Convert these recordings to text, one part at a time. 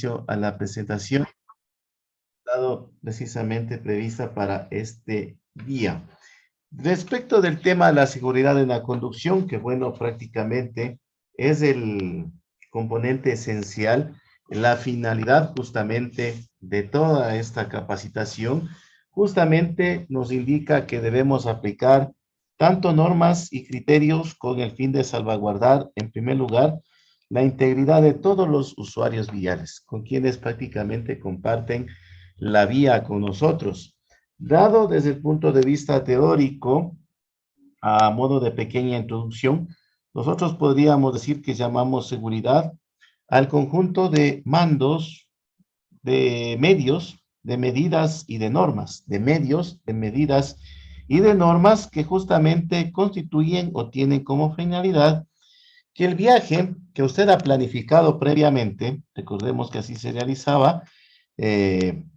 inicio a la presentación dado precisamente prevista para este día. Respecto del tema de la seguridad en la conducción, que bueno, prácticamente es el componente esencial, la finalidad justamente de toda esta capacitación, justamente nos indica que debemos aplicar tanto normas y criterios con el fin de salvaguardar, en primer lugar, la integridad de todos los usuarios viales, con quienes prácticamente comparten la vía con nosotros. Dado desde el punto de vista teórico, a modo de pequeña introducción, nosotros podríamos decir que llamamos seguridad al conjunto de mandos, de medios, de medidas y de normas, de medios, de medidas y de normas que justamente constituyen o tienen como finalidad que el viaje que usted ha planificado previamente, recordemos que así se realizaba,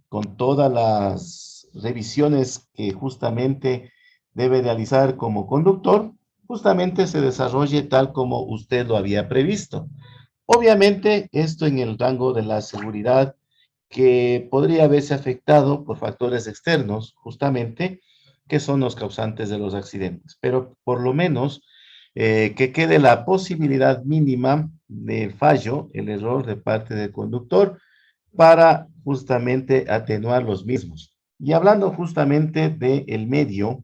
con todas las revisiones que justamente debe realizar como conductor, justamente se desarrolle tal como usted lo había previsto. Obviamente, esto en el rango de la seguridad que podría haberse afectado por factores externos, justamente, que son los causantes de los accidentes. Pero por lo menos que quede la posibilidad mínima del fallo, el error de parte del conductor, para justamente atenuar los mismos. Y hablando justamente del medio,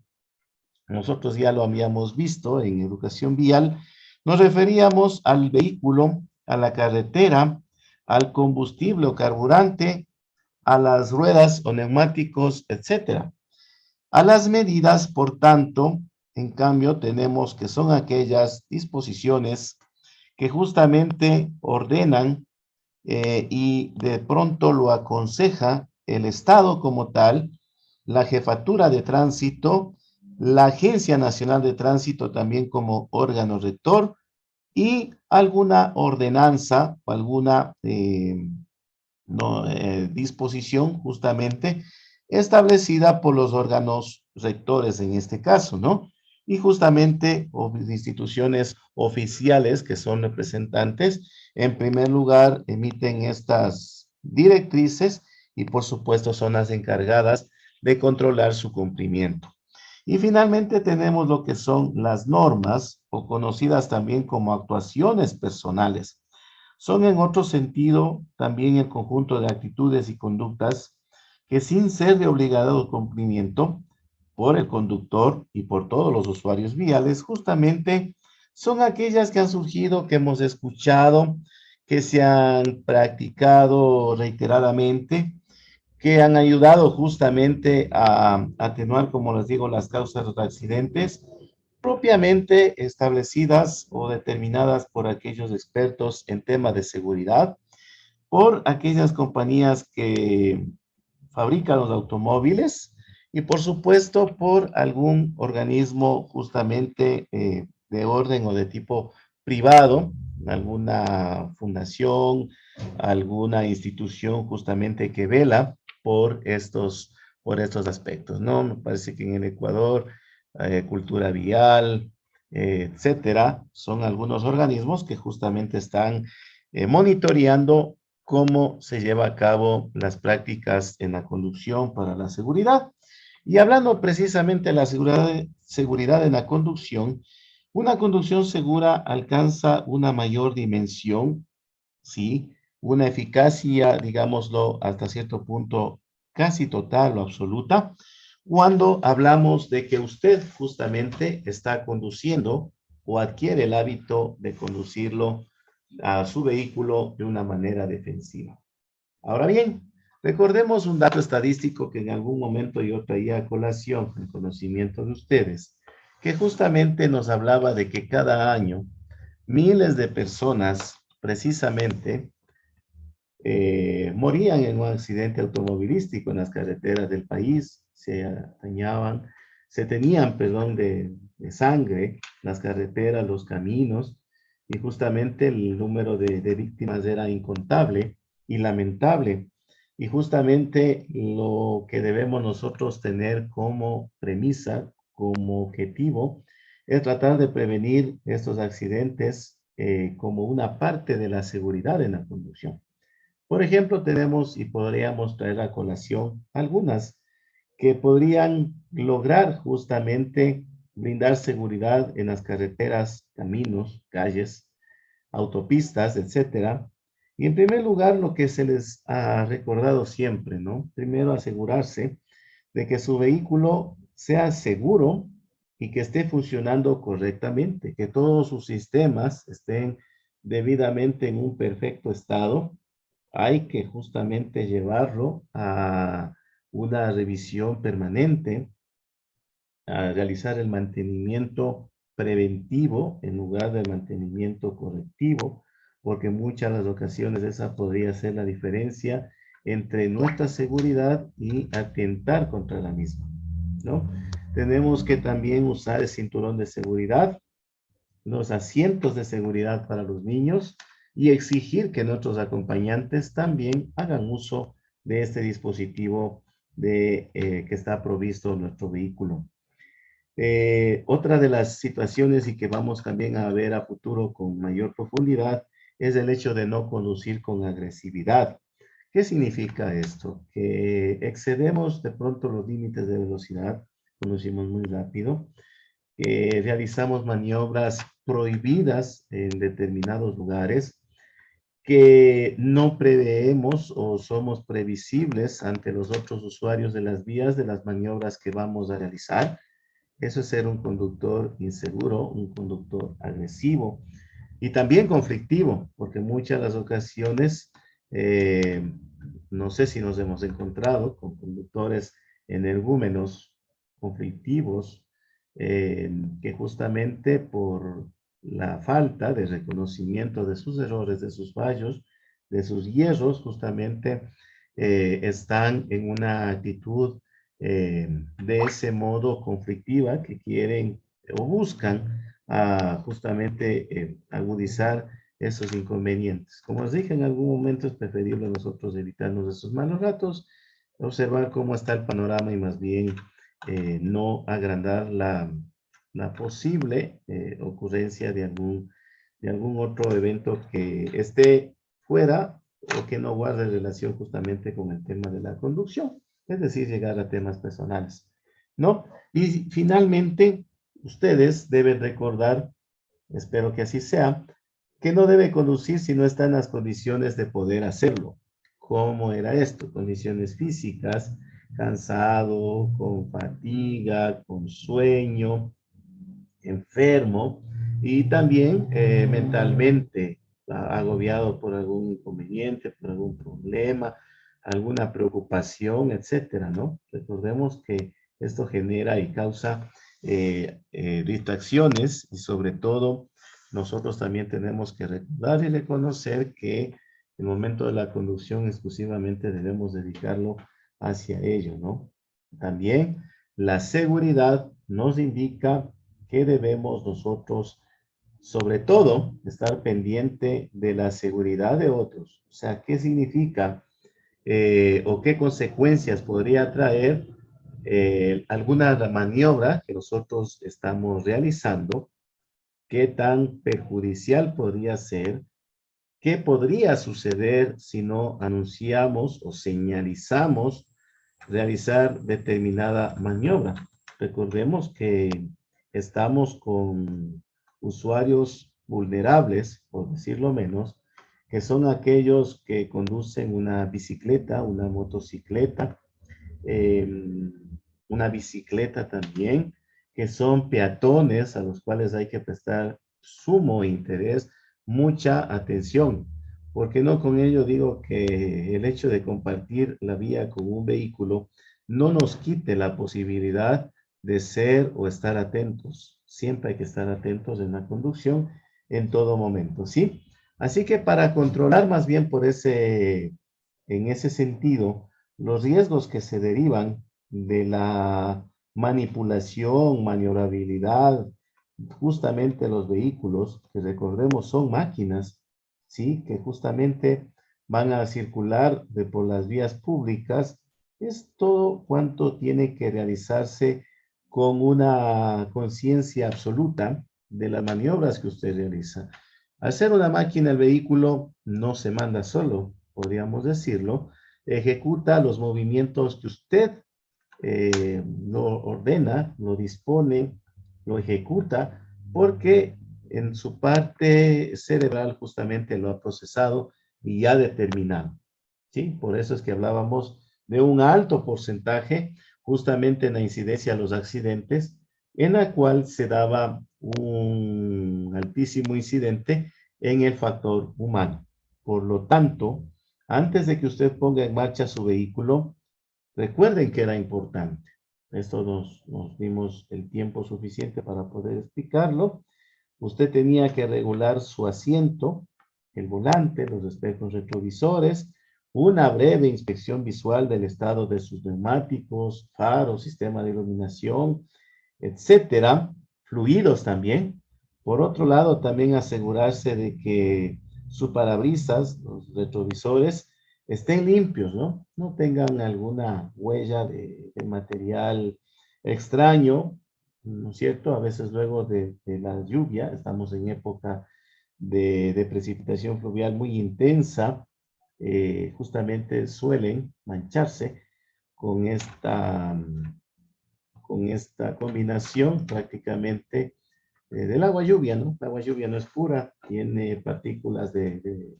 nosotros ya lo habíamos visto en educación vial, nos referíamos al vehículo, a la carretera, al combustible o carburante, a las ruedas o neumáticos, etcétera. A las medidas, por tanto, en cambio, tenemos que son aquellas disposiciones que justamente ordenan y de pronto lo aconseja el Estado como tal, la Jefatura de Tránsito, la Agencia Nacional de Tránsito también como órgano rector y alguna ordenanza o alguna no, disposición justamente establecida por los órganos rectores en este caso, ¿no? Y justamente instituciones oficiales que son representantes, en primer lugar, emiten estas directrices y por supuesto son las encargadas de controlar su cumplimiento. Y finalmente tenemos lo que son las normas o conocidas también como actuaciones personales. Son en otro sentido también el conjunto de actitudes y conductas que sin ser de obligado cumplimiento por el conductor y por todos los usuarios viales, justamente son aquellas que han surgido, que hemos escuchado, que se han practicado reiteradamente, que han ayudado justamente a atenuar, como les digo, las causas de los accidentes propiamente establecidas o determinadas por aquellos expertos en temas de seguridad, por aquellas compañías que fabrican los automóviles y por supuesto por algún organismo justamente de orden o de tipo privado, alguna fundación, alguna institución justamente que vela por estos aspectos, ¿no? Me parece que en el Ecuador, Cultura Vial, etcétera, son algunos organismos que justamente están monitoreando cómo se lleva a cabo las prácticas en la conducción para la seguridad. Y hablando precisamente de la seguridad en la conducción, una conducción segura alcanza una mayor dimensión, ¿sí? Una eficacia, digámoslo, hasta cierto punto casi total o absoluta, cuando hablamos de que usted justamente está conduciendo o adquiere el hábito de conducirlo a su vehículo de una manera defensiva. Ahora bien, recordemos un dato estadístico que en algún momento yo traía a colación, el conocimiento de ustedes, que justamente nos hablaba de que cada año miles de personas precisamente morían en un accidente automovilístico en las carreteras del país, se tenían, perdón, de sangre las carreteras, los caminos, y justamente el número de víctimas era incontable y lamentable. Y justamente lo que debemos nosotros tener como premisa, como objetivo, es tratar de prevenir estos accidentes como una parte de la seguridad en la conducción. Por ejemplo, tenemos y podríamos traer a colación algunas que podrían lograr justamente brindar seguridad en las carreteras, caminos, calles, autopistas, etcétera. Y en primer lugar, lo que se les ha recordado siempre, ¿no? Primero, asegurarse de que su vehículo sea seguro y que esté funcionando correctamente, que todos sus sistemas estén debidamente en un perfecto estado. Hay que justamente llevarlo a una revisión permanente, a realizar el mantenimiento preventivo en lugar del mantenimiento correctivo, porque muchas de las ocasiones esa podría ser la diferencia entre nuestra seguridad y atentar contra la misma, ¿no? Tenemos que también usar el cinturón de seguridad, los asientos de seguridad para los niños y exigir que nuestros acompañantes también hagan uso de este dispositivo que está provisto en nuestro vehículo. Otra de las situaciones y que vamos también a ver a futuro con mayor profundidad es el hecho de no conducir con agresividad. ¿Qué significa esto? Que excedemos de pronto los límites de velocidad, conducimos muy rápido, que realizamos maniobras prohibidas en determinados lugares, que no preveemos o somos previsibles ante los otros usuarios de las vías de las maniobras que vamos a realizar. Eso es ser un conductor inseguro, un conductor agresivo y también conflictivo, porque muchas de las ocasiones, eh, no sé si nos hemos encontrado con conductores energúmenos, conflictivos, que justamente por la falta de reconocimiento de sus errores, de sus fallos, de sus hierros, justamente están en una actitud de ese modo conflictiva que quieren o buscan justamente agudizar esos inconvenientes. Como os dije, en algún momento es preferible nosotros evitarnos esos malos ratos, observar cómo está el panorama y más bien no agrandar la posible ocurrencia de algún otro evento que esté fuera o que no guarde relación justamente con el tema de la conducción, es decir, llegar a temas personales, ¿no? Y finalmente, ustedes deben recordar, espero que así sea, que no debe conducir si no está en las condiciones de poder hacerlo. ¿Cómo era esto? Condiciones físicas, cansado, con fatiga, con sueño, enfermo y también mentalmente agobiado por algún inconveniente, por algún problema, alguna preocupación, etcétera, ¿no? Recordemos que esto genera y causa distracciones y sobre todo nosotros también tenemos que recordar y reconocer que el momento de la conducción exclusivamente debemos dedicarlo hacia ello, ¿no? También la seguridad nos indica que debemos nosotros, sobre todo, estar pendiente de la seguridad de otros. O sea, ¿qué significa o qué consecuencias podría traer alguna maniobra que nosotros estamos realizando? ¿Qué tan perjudicial podría ser? ¿Qué podría suceder si no anunciamos o señalizamos realizar determinada maniobra? Recordemos que estamos con usuarios vulnerables, por decirlo menos, que son aquellos que conducen una bicicleta, una motocicleta, eh, una bicicleta también, que son peatones a los cuales hay que prestar sumo interés, mucha atención, porque no con ello digo que el hecho de compartir la vía con un vehículo no nos quite la posibilidad de ser o estar atentos. Siempre hay que estar atentos en la conducción en todo momento, ¿sí? Así que para controlar más bien en ese sentido, los riesgos que se derivan de la manipulación, maniobrabilidad, justamente los vehículos, que recordemos son máquinas, ¿sí? Que justamente van a circular por las vías públicas, es todo cuanto tiene que realizarse con una conciencia absoluta de las maniobras que usted realiza. Al ser una máquina, el vehículo no se manda solo, podríamos decirlo, ejecuta los movimientos que usted lo ordena, lo dispone, lo ejecuta, porque en su parte cerebral justamente lo ha procesado y ha determinado. ¿Sí? Por eso es que hablábamos de un alto porcentaje justamente en la incidencia a los accidentes, en la cual se daba un altísimo incidente en el factor humano. Por lo tanto, antes de que usted ponga en marcha su vehículo, recuerden que era importante. Esto nos dimos el tiempo suficiente para poder explicarlo. Usted tenía que regular su asiento, el volante, los espejos retrovisores, una breve inspección visual del estado de sus neumáticos, faros, sistema de iluminación, etcétera, fluidos también. Por otro lado, también asegurarse de que su parabrisas, los retrovisores, estén limpios, ¿no? No tengan alguna huella de material extraño, ¿no es cierto? A veces luego de la lluvia, estamos en época de precipitación fluvial muy intensa, justamente suelen mancharse con esta combinación prácticamente del agua lluvia, ¿no? El agua lluvia no es pura, tiene partículas de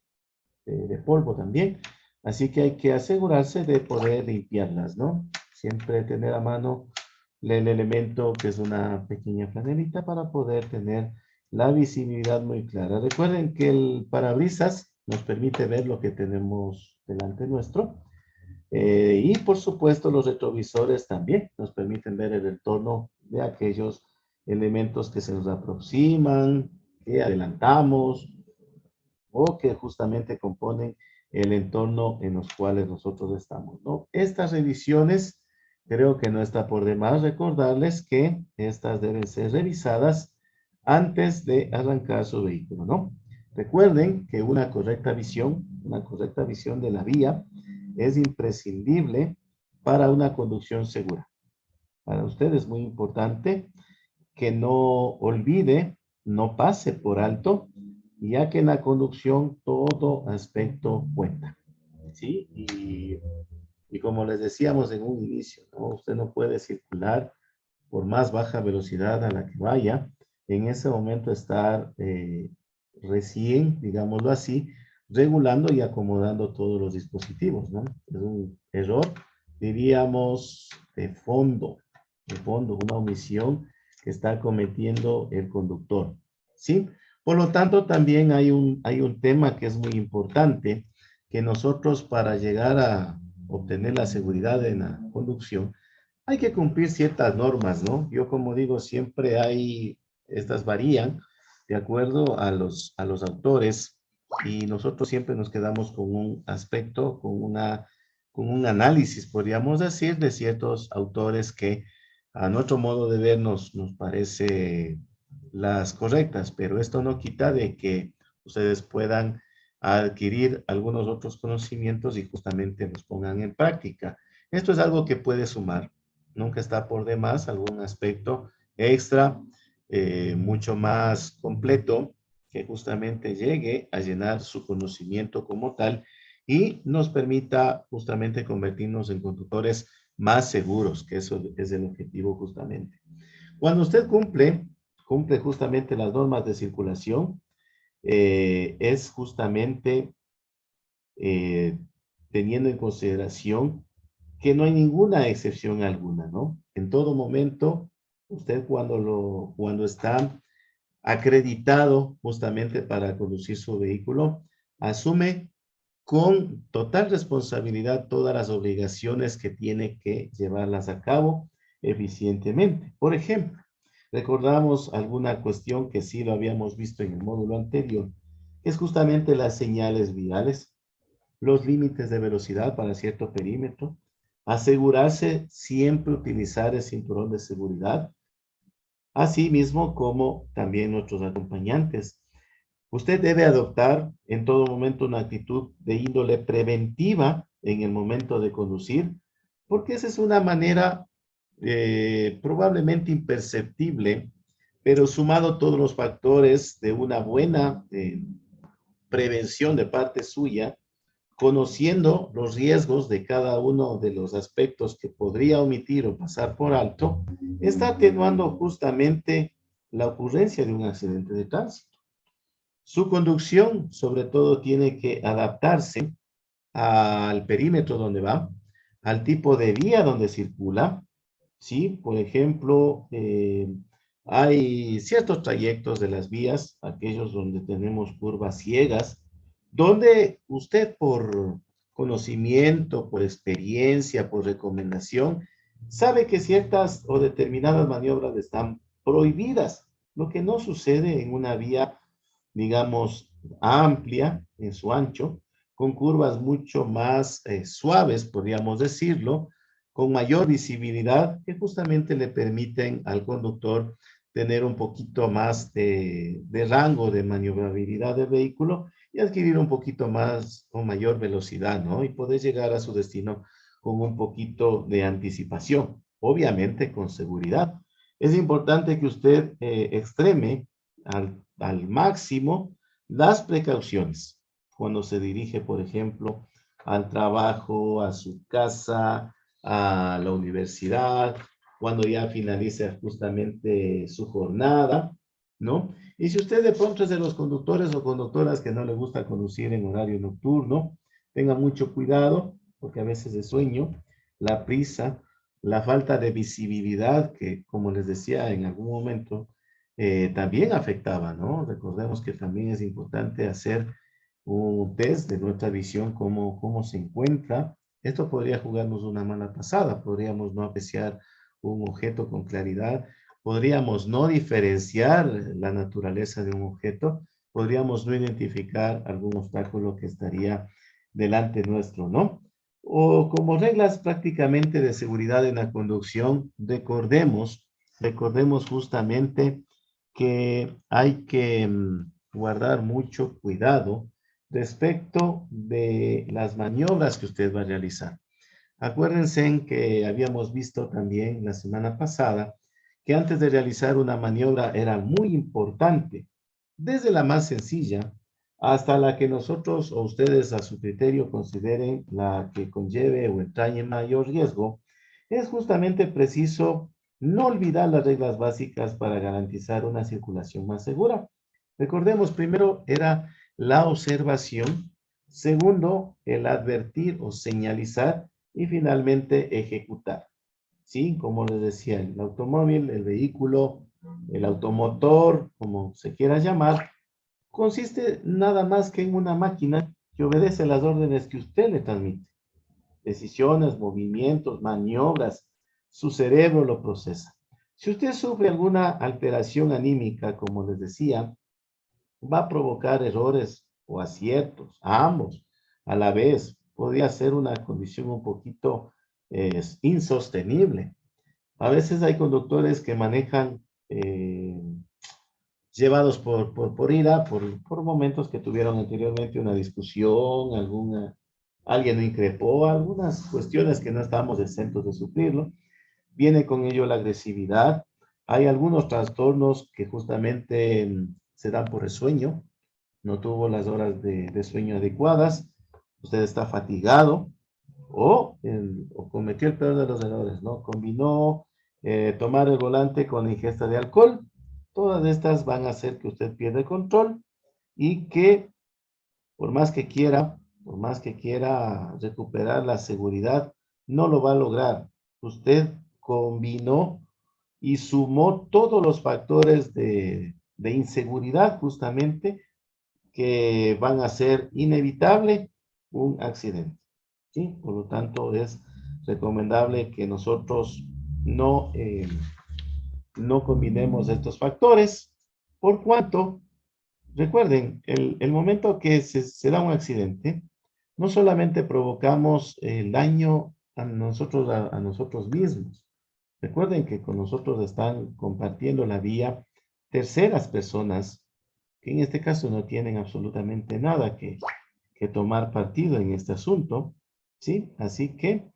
polvo también, así que hay que asegurarse de poder limpiarlas, ¿no? Siempre tener a mano el elemento que es una pequeña flanelita para poder tener la visibilidad muy clara. Recuerden que el parabrisas nos permite ver lo que tenemos delante nuestro, y por supuesto los retrovisores también nos permiten ver el entorno de aquellos elementos que se nos aproximan, que adelantamos o que justamente componen el entorno en los cuales nosotros estamos, ¿no? Estas revisiones, creo que no está por demás recordarles que estas deben ser revisadas antes de arrancar su vehículo, ¿no? Recuerden que una correcta visión de la vía, es imprescindible para una conducción segura. Para usted es muy importante que no olvide, no pase por alto, ya que en la conducción todo aspecto cuenta. ¿Sí? Y como les decíamos en un inicio, ¿no? Usted no puede circular por más baja velocidad a la que vaya, en ese momento estar recién, digámoslo así, regulando y acomodando todos los dispositivos, ¿no? Es un error, diríamos, de fondo, una omisión que está cometiendo el conductor, ¿sí? Por lo tanto, también hay un tema que es muy importante, que nosotros para llegar a obtener la seguridad en la conducción, hay que cumplir ciertas normas, ¿no? Yo como digo, siempre estas varían de acuerdo a los autores y nosotros siempre nos quedamos con un aspecto, con un análisis, podríamos decir, de ciertos autores que a nuestro modo de ver nos parece las correctas, pero esto no quita de que ustedes puedan adquirir algunos otros conocimientos y justamente los pongan en práctica. Esto es algo que puede sumar. Nunca está por demás algún aspecto extra, mucho más completo, que justamente llegue a llenar su conocimiento como tal y nos permita justamente convertirnos en conductores más seguros, que eso es el objetivo justamente. Cuando usted cumple justamente las normas de circulación, es justamente eh, teniendo en consideración que no hay ninguna excepción alguna, ¿no? En todo momento, usted cuando está acreditado justamente para conducir su vehículo, asume con total responsabilidad todas las obligaciones que tiene que llevarlas a cabo eficientemente. Por ejemplo, recordamos alguna cuestión que sí lo habíamos visto en el módulo anterior, que es justamente las señales viales, los límites de velocidad para cierto perímetro, asegurarse siempre utilizar el cinturón de seguridad, así mismo como también nuestros acompañantes. Usted debe adoptar en todo momento una actitud de índole preventiva en el momento de conducir, porque esa es una manera probablemente imperceptible, pero sumado todos los factores de una buena prevención de parte suya, conociendo los riesgos de cada uno de los aspectos que podría omitir o pasar por alto, está atenuando justamente la ocurrencia de un accidente de tránsito. Su conducción, sobre todo, tiene que adaptarse al perímetro donde va, al tipo de vía donde circula, ¿sí? Por ejemplo, hay ciertos trayectos de las vías, aquellos donde tenemos curvas ciegas, donde usted por conocimiento, por experiencia, por recomendación, sabe que ciertas o determinadas maniobras están prohibidas, lo que no sucede en una vía, digamos, amplia en su ancho, con curvas mucho más suaves, podríamos decirlo, con mayor visibilidad, que justamente le permiten al conductor tener un poquito más de rango de maniobrabilidad del vehículo y adquirir un poquito más o mayor velocidad, ¿no? Y poder llegar a su destino con un poquito de anticipación, obviamente con seguridad. Es importante que usted extreme al máximo las precauciones cuando se dirige, por ejemplo, al trabajo, a su casa, a la universidad, cuando ya finalice justamente su jornada, ¿no? Y si usted de pronto es de los conductores o conductoras que no le gusta conducir en horario nocturno, tenga mucho cuidado, porque a veces es sueño, la prisa, la falta de visibilidad, que como les decía en algún momento, también afectaba, ¿no? Recordemos que también es importante hacer un test de nuestra visión, cómo se encuentra. Esto podría jugarnos una mala pasada, podríamos no apreciar un objeto con claridad, podríamos no diferenciar la naturaleza de un objeto, podríamos no identificar algún obstáculo que estaría delante nuestro, ¿no? O como reglas prácticamente de seguridad en la conducción, recordemos justamente que hay que guardar mucho cuidado respecto de las maniobras que usted va a realizar. Acuérdense en que habíamos visto también la semana pasada que antes de realizar una maniobra era muy importante, desde la más sencilla hasta la que nosotros o ustedes a su criterio consideren la que conlleve o entrañe mayor riesgo, es justamente preciso no olvidar las reglas básicas para garantizar una circulación más segura. Recordemos, primero era la observación, segundo, el advertir o señalizar y finalmente ejecutar. ¿Sí? Como les decía, el automóvil, el vehículo, el automotor, como se quiera llamar, consiste nada más que en una máquina que obedece las órdenes que usted le transmite. Decisiones, movimientos, maniobras, su cerebro lo procesa. Si usted sufre alguna alteración anímica, como les decía, va a provocar errores o aciertos, a ambos a la vez. Podría ser una condición un poquito insostenible. A veces hay conductores que manejan llevados por ira, por momentos que tuvieron anteriormente una discusión, alguien lo increpó, algunas cuestiones que no estamos exentos de sufrirlo. Viene con ello la agresividad. Hay algunos trastornos que justamente se dan por el sueño, no tuvo las horas de sueño adecuadas, usted está fatigado o cometió el peor de los errores, ¿no? Combinó tomar el volante con ingesta de alcohol. Todas estas van a hacer que usted pierda el control y que por más que quiera recuperar la seguridad, no lo va a lograr. Usted combinó y sumó todos los factores de inseguridad justamente que van a ser inevitable un accidente. ¿Sí? Por lo tanto, es recomendable que nosotros no combinemos estos factores, por cuanto, recuerden, el momento que se da un accidente, no solamente provocamos el daño a nosotros mismos. Recuerden que con nosotros están compartiendo la vía terceras personas que en este caso no tienen absolutamente nada que tomar partido en este asunto, ¿sí? Así que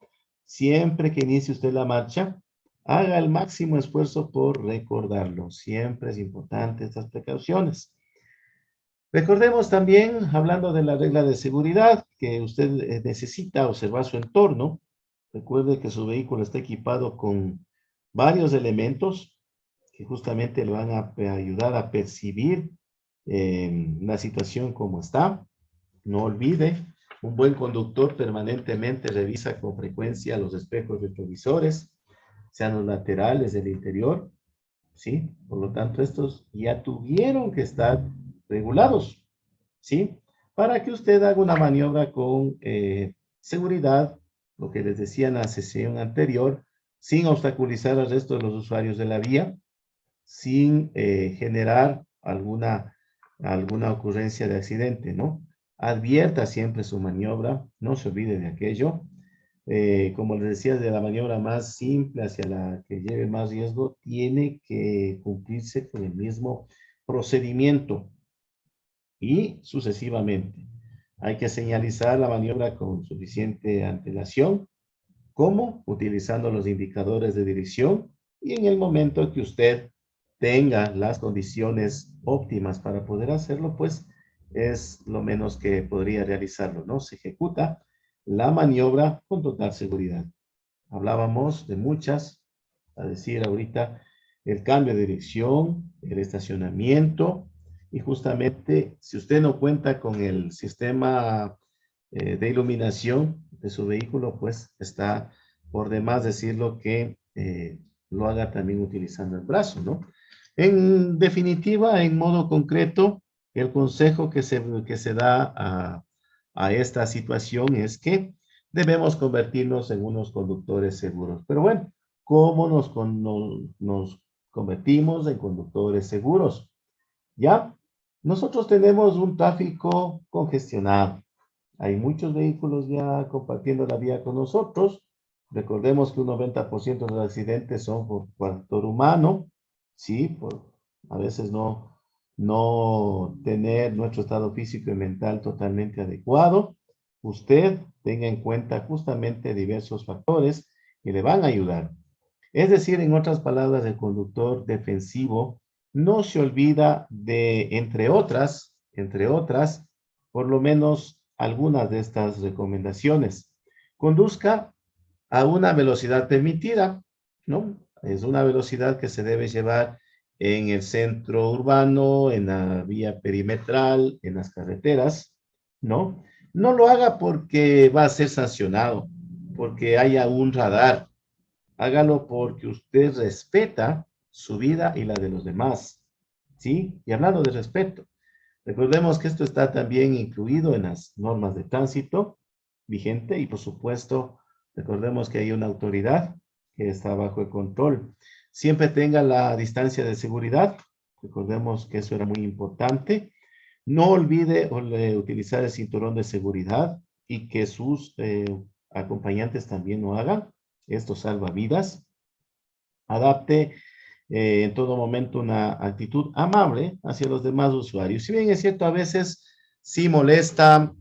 siempre que inicie usted la marcha, haga el máximo esfuerzo por recordarlo. Siempre es importante estas precauciones. Recordemos también, hablando de la regla de seguridad, que usted necesita observar su entorno. Recuerde que su vehículo está equipado con varios elementos que justamente le van a ayudar a percibir la situación como está. No olvide, un buen conductor permanentemente revisa con frecuencia los espejos retrovisores, sean los laterales del interior, ¿sí? Por lo tanto, estos ya tuvieron que estar regulados, ¿sí? Para que usted haga una maniobra con seguridad, lo que les decía en la sesión anterior, sin obstaculizar al resto de los usuarios de la vía, sin generar alguna ocurrencia de accidente, ¿no? Advierta siempre su maniobra, no se olvide de aquello. Como les decía, de la maniobra más simple hacia la que lleve más riesgo, tiene que cumplirse con el mismo procedimiento y sucesivamente. Hay que señalizar la maniobra con suficiente antelación, como utilizando los indicadores de dirección y en el momento que usted tenga las condiciones óptimas para poder hacerlo, pues es lo menos que podría realizarlo, ¿no? Se ejecuta la maniobra con total seguridad. Hablábamos de muchas, a decir ahorita, el cambio de dirección, el estacionamiento, y justamente si usted no cuenta con el sistema de iluminación de su vehículo, pues está por demás decirlo que lo haga también utilizando el brazo, ¿no? En definitiva, en modo concreto, el consejo que se da a esta situación es que debemos convertirnos en unos conductores seguros. Pero bueno, ¿cómo nos convertimos en conductores seguros? ¿Ya? Nosotros tenemos un tráfico congestionado. Hay muchos vehículos ya compartiendo la vía con nosotros. Recordemos que un 90% de los accidentes son por factor humano, ¿sí? Por a veces no tener nuestro estado físico y mental totalmente adecuado. Usted tenga en cuenta justamente diversos factores que le van a ayudar. Es decir, en otras palabras, el conductor defensivo no se olvida de, entre otras, por lo menos algunas de estas recomendaciones. Conduzca a una velocidad permitida, ¿no? Es una velocidad que se debe llevar en el centro urbano, en la vía perimetral, en las carreteras, ¿no? No lo haga porque va a ser sancionado, porque haya un radar. Hágalo porque usted respeta su vida y la de los demás, ¿sí? Y hablando de respeto, recordemos que esto está también incluido en las normas de tránsito vigente y por supuesto, recordemos que hay una autoridad que está bajo el control. Siempre tenga la distancia de seguridad, recordemos que eso era muy importante. No olvide utilizar el cinturón de seguridad y que sus acompañantes también lo hagan. Esto salva vidas. Adapte en todo momento una actitud amable hacia los demás usuarios. Si bien es cierto, a veces sí molesta,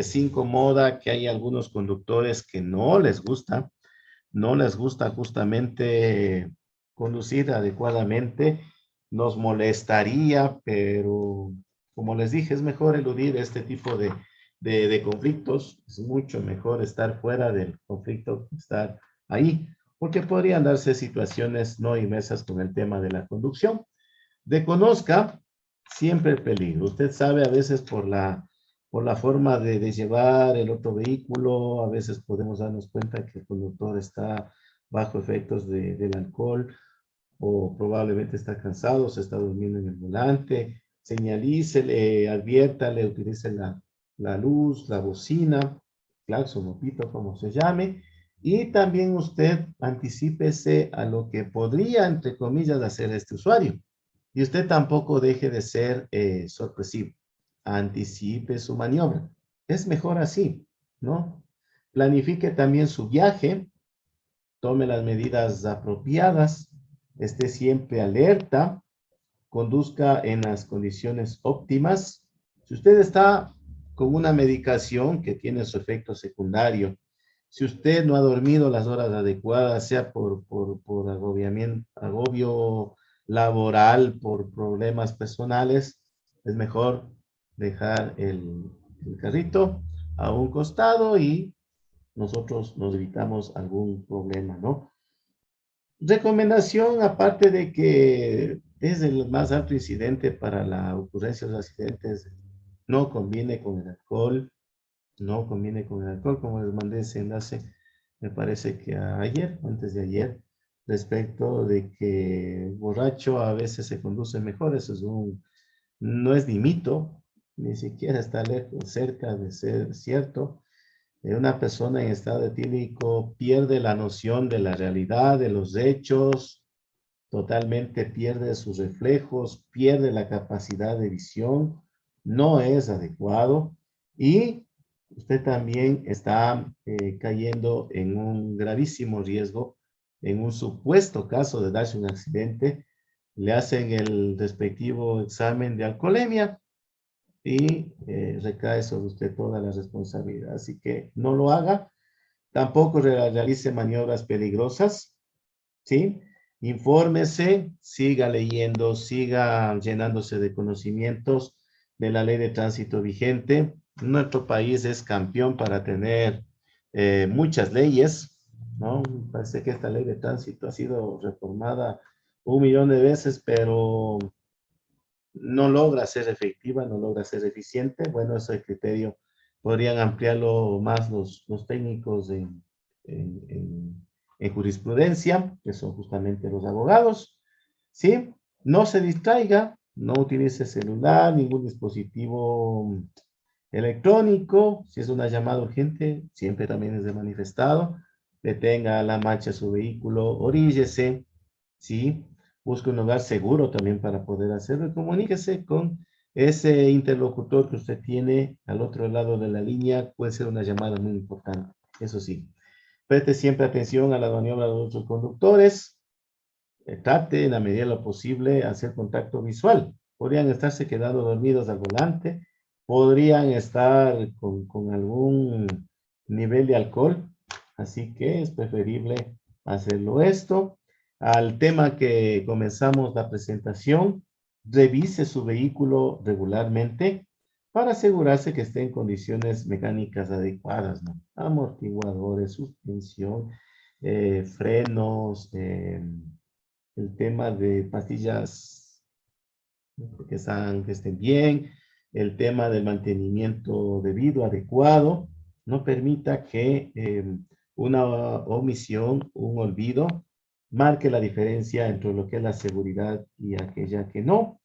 sí incomoda que hay algunos conductores que no les gusta justamente conducir adecuadamente, nos molestaría, pero como les dije, es mejor eludir este tipo de conflictos, es mucho mejor estar fuera del conflicto que estar ahí, porque podrían darse situaciones no inmersas con el tema de la conducción. Desconozca siempre el peligro. Usted sabe a veces por la forma de llevar el otro vehículo, a veces podemos darnos cuenta que el conductor está bajo efectos del alcohol o probablemente está cansado, se está durmiendo en el volante. Señalícele, adviértale, utilice la luz, la bocina, claxon o pito, como se llame. Y también usted anticípese a lo que podría, entre comillas, hacer este usuario. Y usted tampoco deje de ser sorpresivo. Anticipe su maniobra. Es mejor así, ¿no? Planifique también su viaje, tome las medidas apropiadas, esté siempre alerta, conduzca en las condiciones óptimas. Si usted está con una medicación que tiene su efecto secundario, si usted no ha dormido las horas adecuadas, sea por agobiamiento, agobio laboral, por problemas personales, es mejor dejar el carrito a un costado y nosotros nos evitamos algún problema, ¿no? Recomendación, aparte de que es el más alto incidente para la ocurrencia de los accidentes, no conviene con el alcohol, no conviene con el alcohol, como les mandé ese enlace, me parece que ayer, antes de ayer, respecto de que borracho a veces se conduce mejor, eso es no es ni mito, ni siquiera está lejos, cerca de ser cierto. Una persona en estado etílico pierde la noción de la realidad, de los hechos, totalmente pierde sus reflejos, pierde la capacidad de visión, no es adecuado y usted también está cayendo en un gravísimo riesgo, en un supuesto caso de darse un accidente, le hacen el respectivo examen de alcoholemia y recae sobre usted toda la responsabilidad. Así que no lo haga, tampoco realice maniobras peligrosas, ¿sí? Infórmese, siga leyendo, siga llenándose de conocimientos de la ley de tránsito vigente. Nuestro país es campeón para tener muchas leyes, ¿no? Parece que esta ley de tránsito ha sido reformada 1 millón de veces, pero no logra ser efectiva, no logra ser eficiente. Bueno, ese criterio podrían ampliarlo más los técnicos en jurisprudencia, que son justamente los abogados, ¿sí? No se distraiga, no utilice celular, ningún dispositivo electrónico, si es una llamada urgente, siempre también es de manifestado, detenga la marcha su vehículo, oríllese, ¿sí? Busque un lugar seguro también para poder hacerlo y comuníquese con ese interlocutor que usted tiene al otro lado de la línea, puede ser una llamada muy importante, eso sí. Preste siempre atención a la maniobra de otros conductores, trate en la medida de lo posible hacer contacto visual. Podrían estarse quedando dormidos al volante, podrían estar con algún nivel de alcohol, así que es preferible hacerlo esto. Al tema que comenzamos la presentación, revise su vehículo regularmente para asegurarse que esté en condiciones mecánicas adecuadas, ¿no? Amortiguadores, suspensión, frenos, el tema de pastillas que estén bien, el tema del mantenimiento debido, adecuado, no permita que una omisión, un olvido, marque la diferencia entre lo que es la seguridad y aquella que no.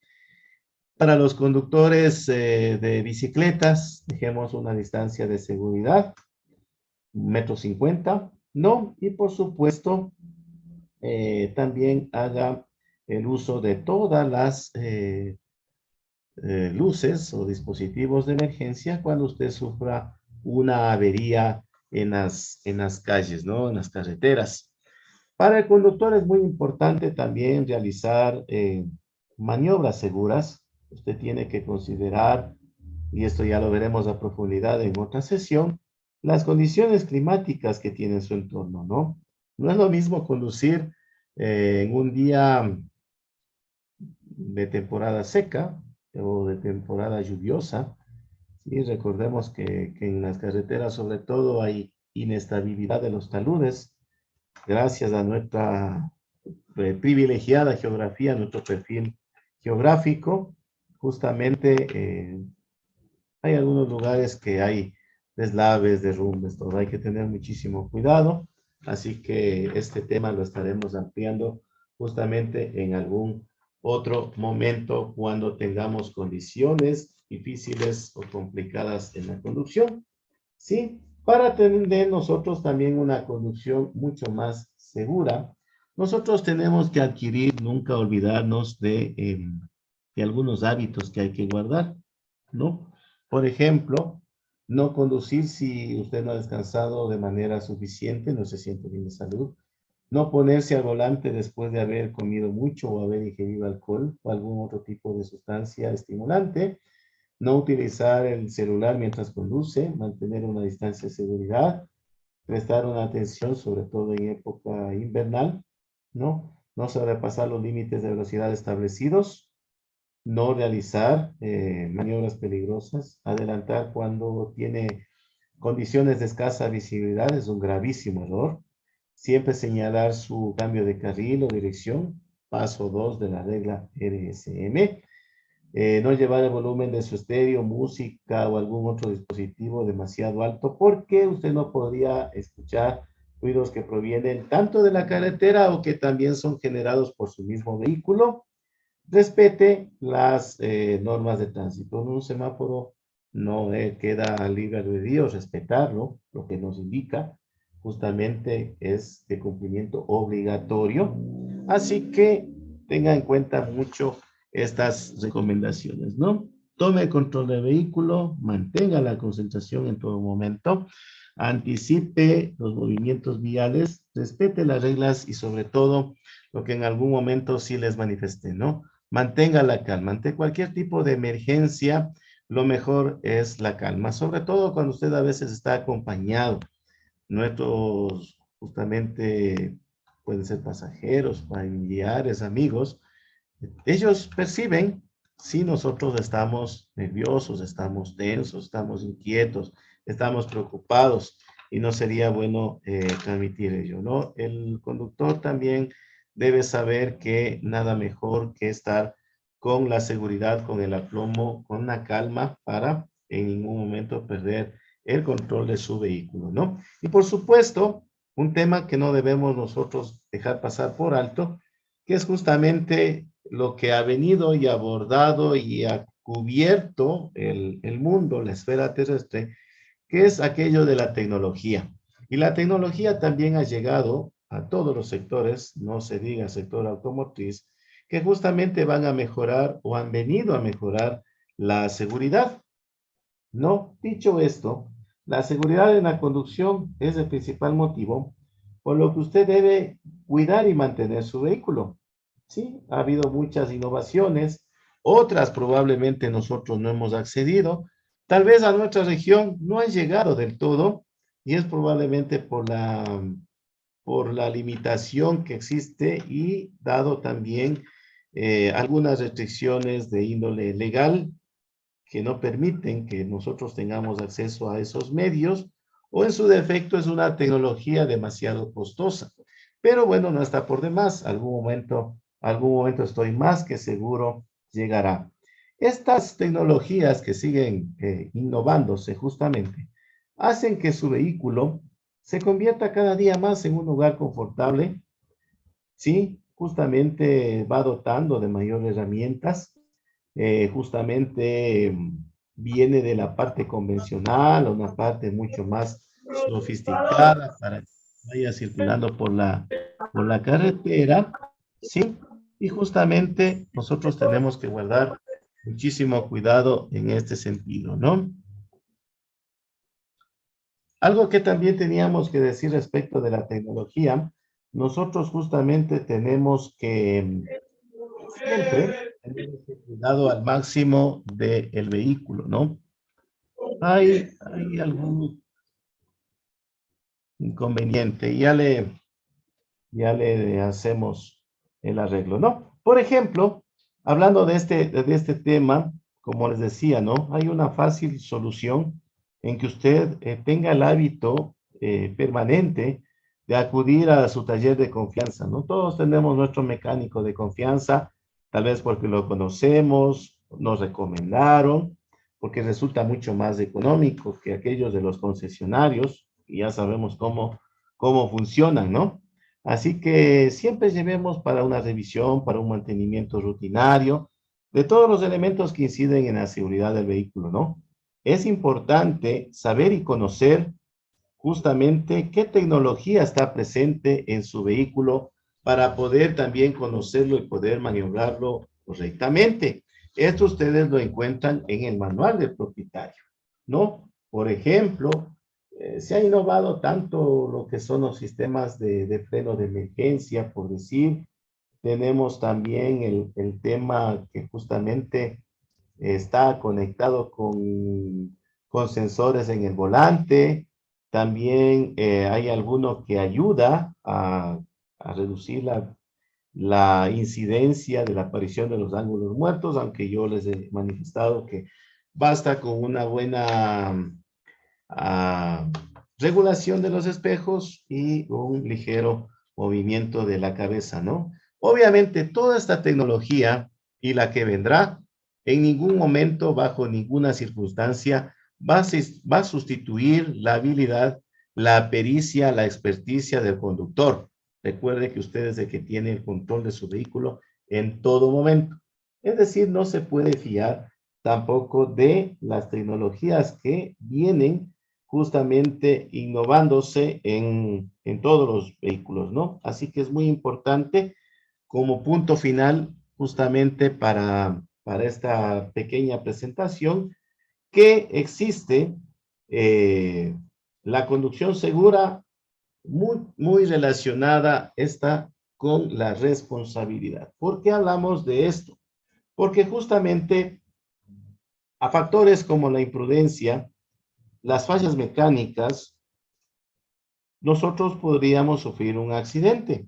Para los conductores de bicicletas, dejemos una distancia de seguridad, 1,50 m, ¿no? Y por supuesto, también haga el uso de todas las luces o dispositivos de emergencia cuando usted sufra una avería en las calles, ¿no? En las carreteras. Para el conductor es muy importante también realizar maniobras seguras. Usted tiene que considerar, y esto ya lo veremos a profundidad en otra sesión, las condiciones climáticas que tiene su entorno, ¿no? No es lo mismo conducir en un día de temporada seca o de temporada lluviosa. Sí, recordemos que en las carreteras sobre todo hay inestabilidad de los taludes gracias a nuestra privilegiada geografía, nuestro perfil geográfico. Justamente hay algunos lugares que hay deslaves, derrumbes, todo. Hay que tener muchísimo cuidado. Así que este tema lo estaremos ampliando justamente en algún otro momento cuando tengamos condiciones difíciles o complicadas en la conducción. ¿Sí? Para tener nosotros también una conducción mucho más segura, nosotros tenemos que adquirir, nunca olvidarnos de algunos hábitos que hay que guardar, ¿no? Por ejemplo, no conducir si usted no ha descansado de manera suficiente, no se siente bien de salud. No ponerse al volante después de haber comido mucho o haber ingerido alcohol o algún otro tipo de sustancia estimulante. No utilizar el celular mientras conduce, mantener una distancia de seguridad, prestar una atención, sobre todo en época invernal, ¿no? No sobrepasar los límites de velocidad establecidos, no realizar maniobras peligrosas, adelantar cuando tiene condiciones de escasa visibilidad es un gravísimo error. Siempre señalar su cambio de carril o dirección, paso 2 de la regla RSM. No llevar el volumen de su estéreo, música o algún otro dispositivo demasiado alto porque usted no podría escuchar ruidos que provienen tanto de la carretera o que también son generados por su mismo vehículo. Respete las normas de tránsito. En un semáforo no queda libre albedrío respetarlo, lo que nos indica justamente es de cumplimiento obligatorio. Así que tenga en cuenta mucho estas recomendaciones, ¿no? Tome el control del vehículo, mantenga la concentración en todo momento, anticipe los movimientos viales, respete las reglas y sobre todo lo que en algún momento sí les manifesté, ¿no? Mantenga la calma. Ante cualquier tipo de emergencia, lo mejor es la calma, sobre todo cuando usted a veces está acompañado. Nuestros, justamente, pueden ser pasajeros, familiares, amigos, ellos perciben si nosotros estamos nerviosos, estamos tensos, estamos inquietos, estamos preocupados y no sería bueno transmitir ello, ¿no? El conductor también debe saber que nada mejor que estar con la seguridad, con el aplomo, con la calma para en ningún momento perder el control de su vehículo, ¿no? Y por supuesto, un tema que no debemos nosotros dejar pasar por alto, que es justamente lo que ha venido y abordado y ha cubierto el mundo, la esfera terrestre, que es aquello de la tecnología. Y la tecnología también ha llegado a todos los sectores, no se diga sector automotriz, que justamente van a mejorar o han venido a mejorar la seguridad. No, dicho esto, la seguridad en la conducción es el principal motivo por lo que usted debe cuidar y mantener su vehículo. Sí, ha habido muchas innovaciones, otras probablemente nosotros no hemos accedido, tal vez a nuestra región no han llegado del todo y es probablemente por la limitación que existe y dado también algunas restricciones de índole legal que no permiten que nosotros tengamos acceso a esos medios, o en su defecto es una tecnología demasiado costosa. Pero bueno, no está por demás. Algún momento estoy más que seguro llegará. Estas tecnologías que siguen innovándose justamente hacen que su vehículo se convierta cada día más en un lugar confortable. Sí, justamente va dotando de mayores herramientas, justamente viene de la parte convencional a una parte mucho más sofisticada para que vaya circulando por la carretera, ¿sí? Y justamente nosotros tenemos que guardar muchísimo cuidado en este sentido, ¿no? Algo que también teníamos que decir respecto de la tecnología, nosotros justamente tenemos que siempre tener ese cuidado al máximo del vehículo, ¿no? Hay algún inconveniente y ya le hacemos el arreglo, ¿no? Por ejemplo, hablando de este tema, como les decía, ¿no? Hay una fácil solución en que usted tenga el hábito permanente de acudir a su taller de confianza, ¿no? Todos tenemos nuestro mecánico de confianza, tal vez porque lo conocemos, nos recomendaron, porque resulta mucho más económico que aquellos de los concesionarios, y ya sabemos cómo funcionan, ¿no? Así que siempre llevemos para una revisión, para un mantenimiento rutinario de todos los elementos que inciden en la seguridad del vehículo, ¿no? Es importante saber y conocer justamente qué tecnología está presente en su vehículo para poder también conocerlo y poder maniobrarlo correctamente. Esto ustedes lo encuentran en el manual del propietario, ¿no? Por ejemplo, se ha innovado tanto lo que son los sistemas de freno de emergencia, por decir, tenemos también el tema que justamente está conectado con sensores en el volante. También hay alguno que ayuda a reducir la incidencia de la aparición de los ángulos muertos, aunque yo les he manifestado que basta con una buena ah, regulación de los espejos y un ligero movimiento de la cabeza, ¿no? Obviamente, toda esta tecnología y la que vendrá, en ningún momento, bajo ninguna circunstancia, va a sustituir la habilidad, la pericia, la experticia del conductor. Recuerde que usted es el que tiene el control de su vehículo en todo momento. Es decir, no se puede fiar tampoco de las tecnologías que vienen justamente innovándose en todos los vehículos, ¿no? Así que es muy importante como punto final justamente para esta pequeña presentación que existe eh, la conducción segura muy relacionada esta con la responsabilidad. ¿Por qué hablamos de esto? Porque justamente a factores como la imprudencia, las fallas mecánicas, nosotros podríamos sufrir un accidente,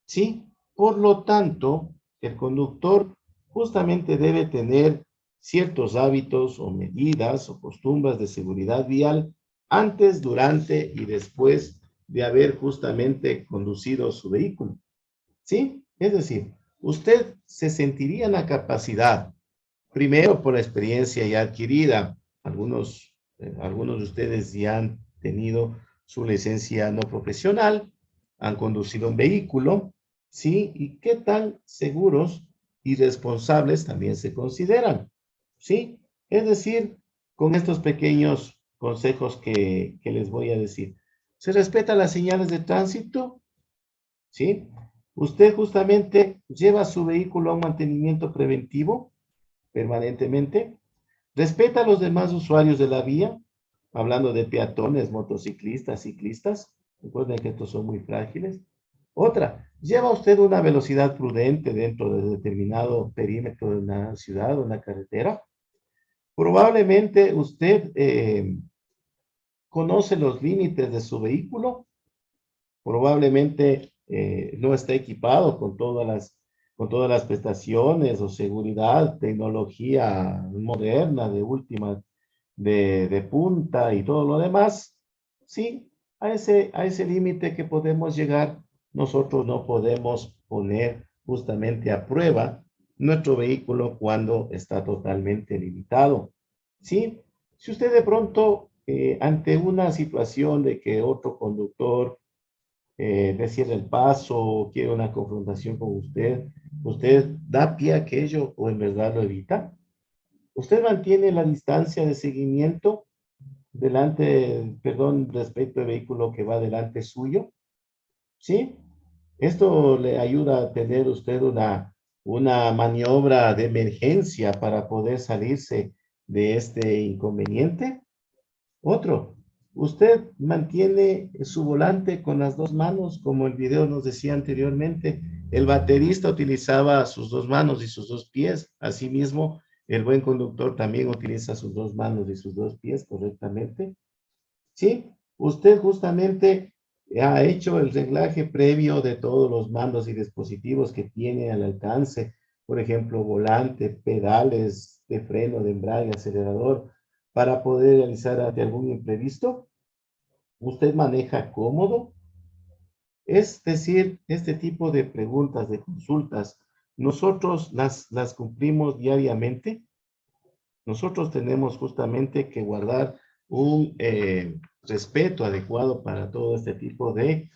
¿sí? Por lo tanto, el conductor justamente debe tener ciertos hábitos o medidas o costumbres de seguridad vial antes, durante y después de haber justamente conducido su vehículo, ¿sí? Es decir, usted se sentiría en la capacidad, primero por la experiencia ya adquirida, algunos de ustedes ya han tenido su licencia no profesional, han conducido un vehículo, ¿sí? ¿Y qué tan seguros y responsables también se consideran? ¿Sí? Es decir, con estos pequeños consejos que les voy a decir. ¿Se respeta las señales de tránsito? ¿Sí? ¿Usted justamente lleva su vehículo a un mantenimiento preventivo permanentemente? ¿Respeta a los demás usuarios de la vía? Hablando de peatones, motociclistas, ciclistas. Recuerden que estos son muy frágiles. Otra, ¿lleva usted una velocidad prudente dentro de determinado perímetro de una ciudad o una carretera? Probablemente usted conoce los límites de su vehículo, probablemente no está equipado con todas las prestaciones o seguridad, tecnología moderna de última, de punta y todo lo demás. Sí, a ese límite que podemos llegar, nosotros no podemos poner justamente a prueba nuestro vehículo cuando está totalmente limitado. Sí, si usted de pronto, ante una situación de que otro conductor le cierra el paso o quiere una confrontación con usted, ¿usted da pie a aquello o en verdad lo evita? ¿Usted mantiene la distancia de seguimiento delante, perdón, respecto al vehículo que va delante suyo? ¿Sí? Esto le ayuda a tener usted una maniobra de emergencia para poder salirse de este inconveniente. Otro, usted mantiene su volante con las dos manos, como el video nos decía anteriormente. El baterista utilizaba sus dos manos y sus dos pies. Asimismo, el buen conductor también utiliza sus dos manos y sus dos pies correctamente. ¿Sí? Usted justamente ha hecho el reglaje previo de todos los mandos y dispositivos que tiene al alcance. Por ejemplo, volante, pedales de freno, de embrague, acelerador, para poder realizar ante algún imprevisto. ¿Usted maneja cómodo? Es decir, este tipo de preguntas, de consultas, nosotros las cumplimos diariamente. Nosotros tenemos justamente que guardar un respeto adecuado para todo este tipo de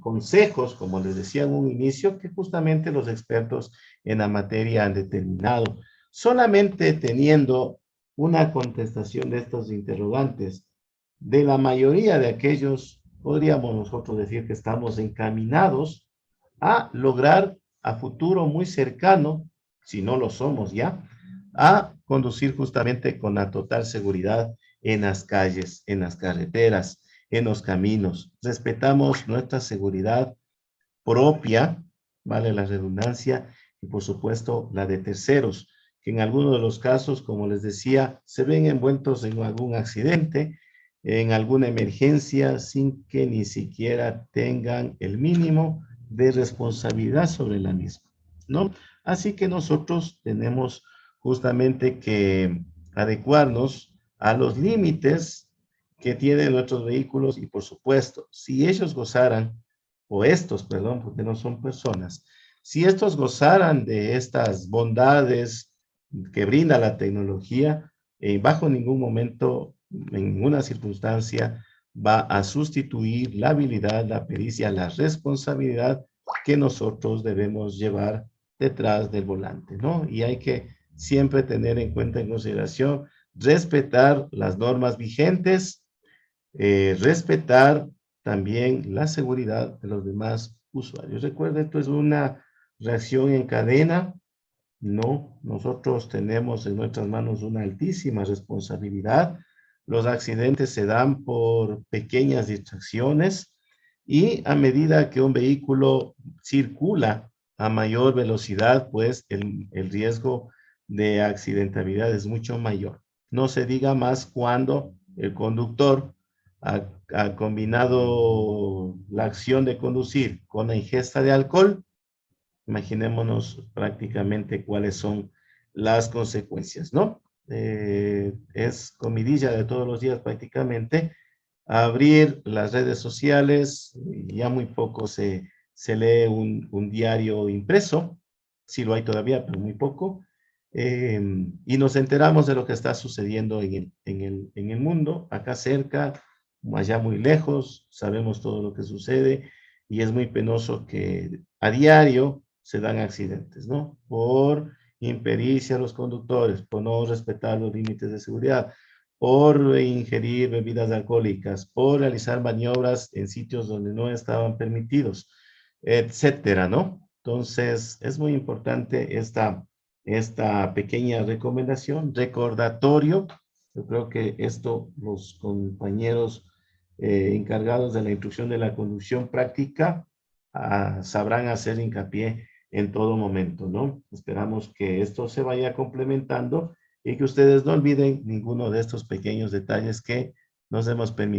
consejos, como les decía en un inicio, que justamente los expertos en la materia han determinado. Solamente teniendo una contestación de estos interrogantes, de la mayoría de aquellos, podríamos nosotros decir que estamos encaminados a lograr a futuro muy cercano, si no lo somos ya, a conducir justamente con la total seguridad en las calles, en las carreteras, en los caminos. Respetamos nuestra seguridad propia, vale la redundancia, y por supuesto la de terceros, que en algunos de los casos, como les decía, se ven envueltos en algún accidente, en alguna emergencia, sin que ni siquiera tengan el mínimo de responsabilidad sobre la misma, ¿no? Así que nosotros tenemos justamente que adecuarnos a los límites que tienen nuestros vehículos y, por supuesto, si ellos gozaran, o estos, perdón, porque no son personas, si estos gozaran de estas bondades que brinda la tecnología, bajo ningún momento, en ninguna circunstancia, va a sustituir la habilidad, la pericia, la responsabilidad que nosotros debemos llevar detrás del volante, ¿no? Y hay que siempre tener en cuenta, en consideración, respetar las normas vigentes, respetar también la seguridad de los demás usuarios. Recuerda, esto es una reacción en cadena. No, nosotros tenemos en nuestras manos una altísima responsabilidad. Los accidentes se dan por pequeñas distracciones y a medida que un vehículo circula a mayor velocidad, pues el riesgo de accidentabilidad es mucho mayor. No se diga más cuando el conductor ha combinado la acción de conducir con la ingesta de alcohol. Imaginémonos prácticamente cuáles son las consecuencias, ¿no? Es comidilla de todos los días prácticamente. Abrir las redes sociales, ya muy poco se lee un diario impreso, sí lo hay todavía, pero muy poco, y nos enteramos de lo que está sucediendo en el mundo, acá cerca, allá muy lejos, sabemos todo lo que sucede, y es muy penoso que a diario se dan accidentes, ¿no? Por impericia a los conductores, por no respetar los límites de seguridad, por ingerir bebidas alcohólicas, por realizar maniobras en sitios donde no estaban permitidos, etcétera, ¿no? Entonces, es muy importante esta pequeña recomendación, recordatorio. Yo creo que esto los compañeros encargados de la instrucción de la conducción práctica sabrán hacer hincapié en todo momento, ¿no? Esperamos que esto se vaya complementando y que ustedes no olviden ninguno de estos pequeños detalles que nos hemos permitido